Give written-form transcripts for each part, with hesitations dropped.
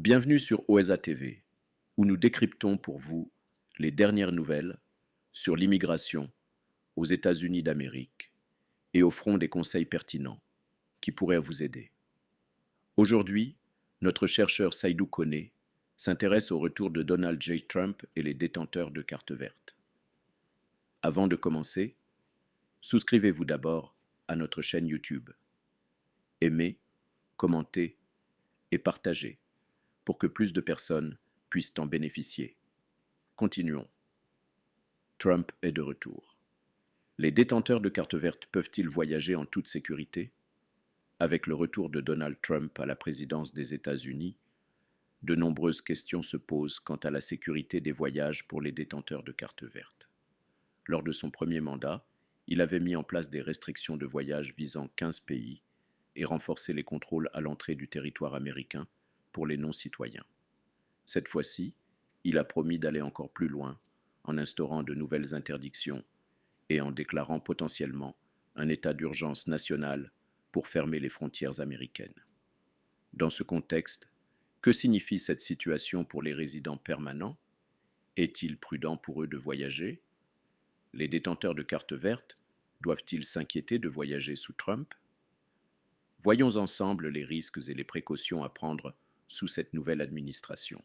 Bienvenue sur OESA TV, où nous décryptons pour vous les dernières nouvelles sur l'immigration aux États-Unis d'Amérique et offrons des conseils pertinents qui pourraient vous aider. Aujourd'hui, notre chercheur Saïdou Koné s'intéresse au retour de Donald J. Trump et les détenteurs de cartes vertes. Avant de commencer, souscrivez-vous d'abord à notre chaîne YouTube. Aimez, commentez et partagez pour que plus de personnes puissent en bénéficier. Continuons. Trump est de retour. Les détenteurs de cartes vertes peuvent-ils voyager en toute sécurité? Avec le retour de Donald Trump à la présidence des États-Unis, de nombreuses questions se posent quant à la sécurité des voyages pour les détenteurs de cartes vertes. Lors de son premier mandat, il avait mis en place des restrictions de voyage visant 15 pays et renforcé les contrôles à l'entrée du territoire américain pour les non-citoyens. Cette fois-ci, il a promis d'aller encore plus loin en instaurant de nouvelles interdictions et en déclarant potentiellement un état d'urgence national pour fermer les frontières américaines. Dans ce contexte, que signifie cette situation pour les résidents permanents? Est-il prudent pour eux de voyager? Les détenteurs de cartes vertes doivent-ils s'inquiéter de voyager sous Trump? Voyons ensemble les risques et les précautions à prendre sous cette nouvelle administration.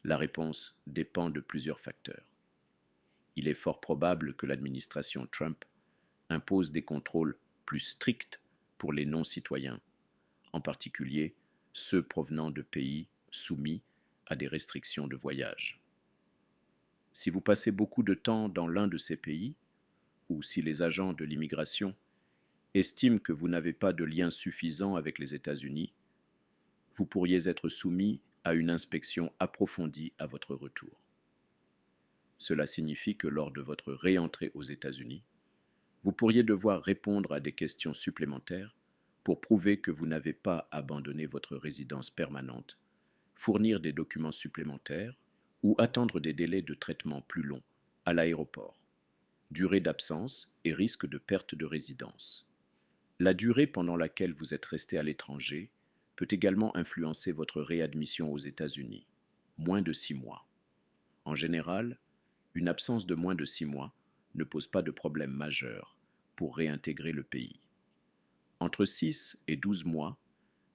La réponse dépend de plusieurs facteurs. Il est fort probable que l'administration Trump impose des contrôles plus stricts pour les non-citoyens, en particulier ceux provenant de pays soumis à des restrictions de voyage. Si vous passez beaucoup de temps dans l'un de ces pays, ou si les agents de l'immigration estiment que vous n'avez pas de lien suffisant avec les États-Unis, vous pourriez être soumis à une inspection approfondie à votre retour. Cela signifie que lors de votre réentrée aux États-Unis, vous pourriez devoir répondre à des questions supplémentaires pour prouver que vous n'avez pas abandonné votre résidence permanente, fournir des documents supplémentaires ou attendre des délais de traitement plus longs à l'aéroport, durée d'absence et risque de perte de résidence. La durée pendant laquelle vous êtes resté à l'étranger peut également influencer votre réadmission aux États-Unis, moins de 6 mois. En général, une absence de moins de 6 mois ne pose pas de problème majeur pour réintégrer le pays. Entre 6 et 12 mois,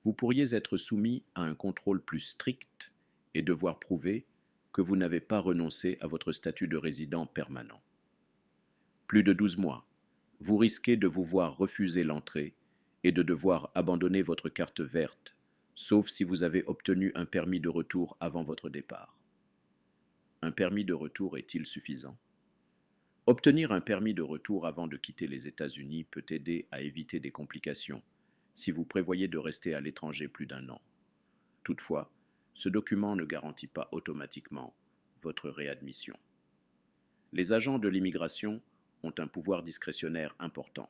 vous pourriez être soumis à un contrôle plus strict et devoir prouver que vous n'avez pas renoncé à votre statut de résident permanent. Plus de 12 mois, vous risquez de vous voir refuser l'entrée et de devoir abandonner votre carte verte, sauf si vous avez obtenu un permis de retour avant votre départ. Un permis de retour est-il suffisant? Obtenir un permis de retour avant de quitter les États-Unis peut aider à éviter des complications si vous prévoyez de rester à l'étranger plus d'un an. Toutefois, ce document ne garantit pas automatiquement votre réadmission. Les agents de l'immigration ont un pouvoir discrétionnaire important,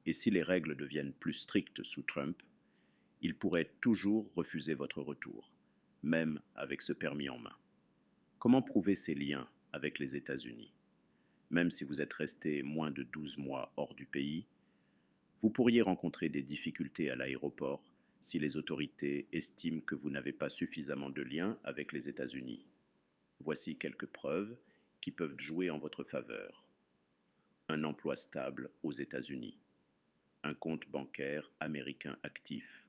et si les règles deviennent plus strictes sous Trump, ils pourraient toujours refuser votre retour, même avec ce permis en main. Comment prouver ces liens avec les États-Unis? Même si vous êtes resté moins de 12 mois hors du pays, vous pourriez rencontrer des difficultés à l'aéroport si les autorités estiment que vous n'avez pas suffisamment de liens avec les États-Unis. Voici quelques preuves qui peuvent jouer en votre faveur. Un emploi stable aux États-Unis, un compte bancaire américain actif,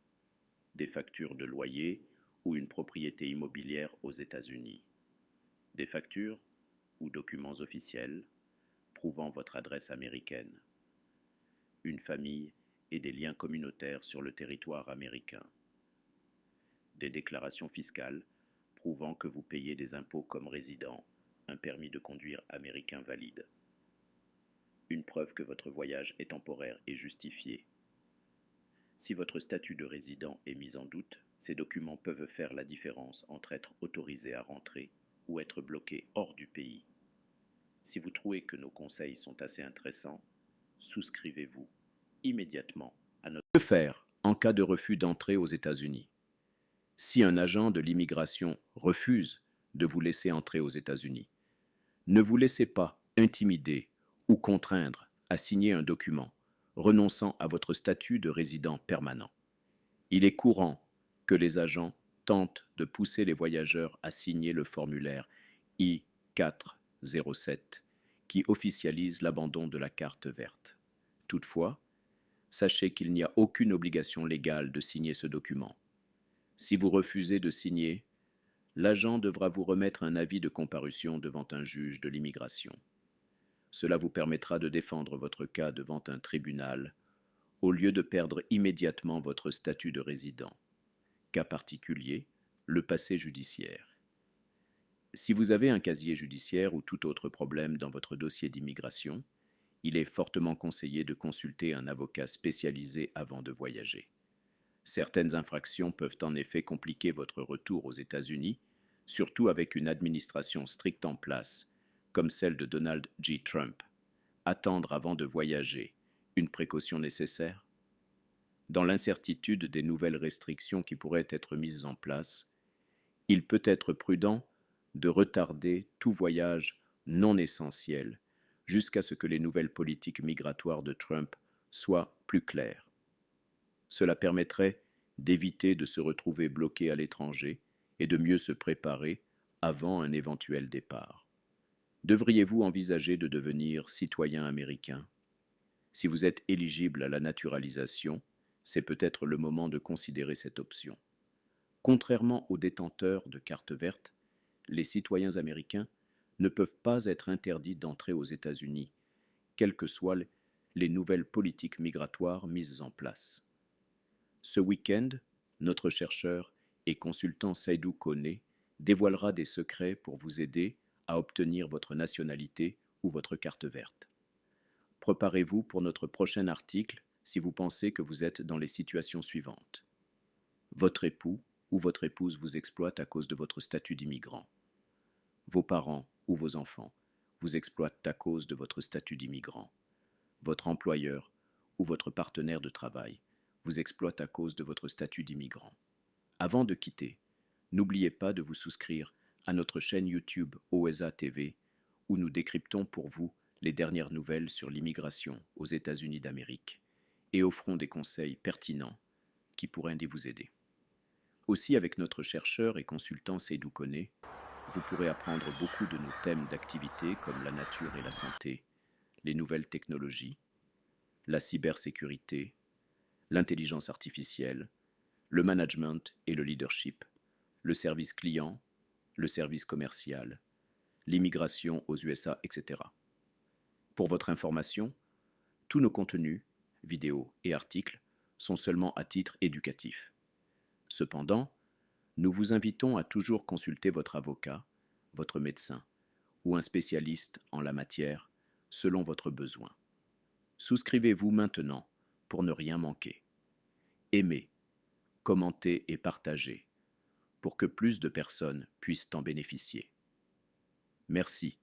des factures de loyer ou une propriété immobilière aux États-Unis, des factures ou documents officiels prouvant votre adresse américaine, une famille et des liens communautaires sur le territoire américain, des déclarations fiscales prouvant que vous payez des impôts comme résident, un permis de conduire américain valide, une preuve que votre voyage est temporaire et justifié. Si votre statut de résident est mis en doute, ces documents peuvent faire la différence entre être autorisé à rentrer ou être bloqué hors du pays. Si vous trouvez que nos conseils sont assez intéressants, souscrivez-vous immédiatement à notre... Que faire en cas de refus d'entrée aux États-Unis? Si un agent de l'immigration refuse de vous laisser entrer aux États-Unis, ne vous laissez pas intimider ou contraindre à signer un document renonçant à votre statut de résident permanent. Il est courant que les agents tente de pousser les voyageurs à signer le formulaire I-407 qui officialise l'abandon de la carte verte. Toutefois, sachez qu'il n'y a aucune obligation légale de signer ce document. Si vous refusez de signer, l'agent devra vous remettre un avis de comparution devant un juge de l'immigration. Cela vous permettra de défendre votre cas devant un tribunal au lieu de perdre immédiatement votre statut de résident. Cas particulier, le passé judiciaire. Si vous avez un casier judiciaire ou tout autre problème dans votre dossier d'immigration, il est fortement conseillé de consulter un avocat spécialisé avant de voyager. Certaines infractions peuvent en effet compliquer votre retour aux États-Unis, surtout avec une administration stricte en place, comme celle de Donald J. Trump. Attendre avant de voyager, une précaution nécessaire? Dans l'incertitude des nouvelles restrictions qui pourraient être mises en place, il peut être prudent de retarder tout voyage non essentiel jusqu'à ce que les nouvelles politiques migratoires de Trump soient plus claires. Cela permettrait d'éviter de se retrouver bloqué à l'étranger et de mieux se préparer avant un éventuel départ. Devriez-vous envisager de devenir citoyen américain? Si vous êtes éligible à la naturalisation, c'est peut-être le moment de considérer cette option. Contrairement aux détenteurs de carte verte, les citoyens américains ne peuvent pas être interdits d'entrer aux États-Unis, quelles que soient les nouvelles politiques migratoires mises en place. Ce week-end, notre chercheur et consultant Seydou Koné dévoilera des secrets pour vous aider à obtenir votre nationalité ou votre carte verte. Préparez-vous pour notre prochain article si vous pensez que vous êtes dans les situations suivantes. Votre époux ou votre épouse vous exploite à cause de votre statut d'immigrant. Vos parents ou vos enfants vous exploitent à cause de votre statut d'immigrant. Votre employeur ou votre partenaire de travail vous exploite à cause de votre statut d'immigrant. Avant de quitter, n'oubliez pas de vous souscrire à notre chaîne YouTube OESA TV où nous décryptons pour vous les dernières nouvelles sur l'immigration aux États-Unis d'Amérique et offrons des conseils pertinents qui pourraient vous aider. Aussi, avec notre chercheur et consultant Seydou Koné, vous pourrez apprendre beaucoup de nos thèmes d'activité comme la nature et la santé, les nouvelles technologies, la cybersécurité, l'intelligence artificielle, le management et le leadership, le service client, le service commercial, l'immigration aux USA, etc. Pour votre information, tous nos contenus, vidéos et articles sont seulement à titre éducatif. Cependant, nous vous invitons à toujours consulter votre avocat, votre médecin ou un spécialiste en la matière selon votre besoin. Souscrivez-vous maintenant pour ne rien manquer. Aimez, commentez et partagez pour que plus de personnes puissent en bénéficier. Merci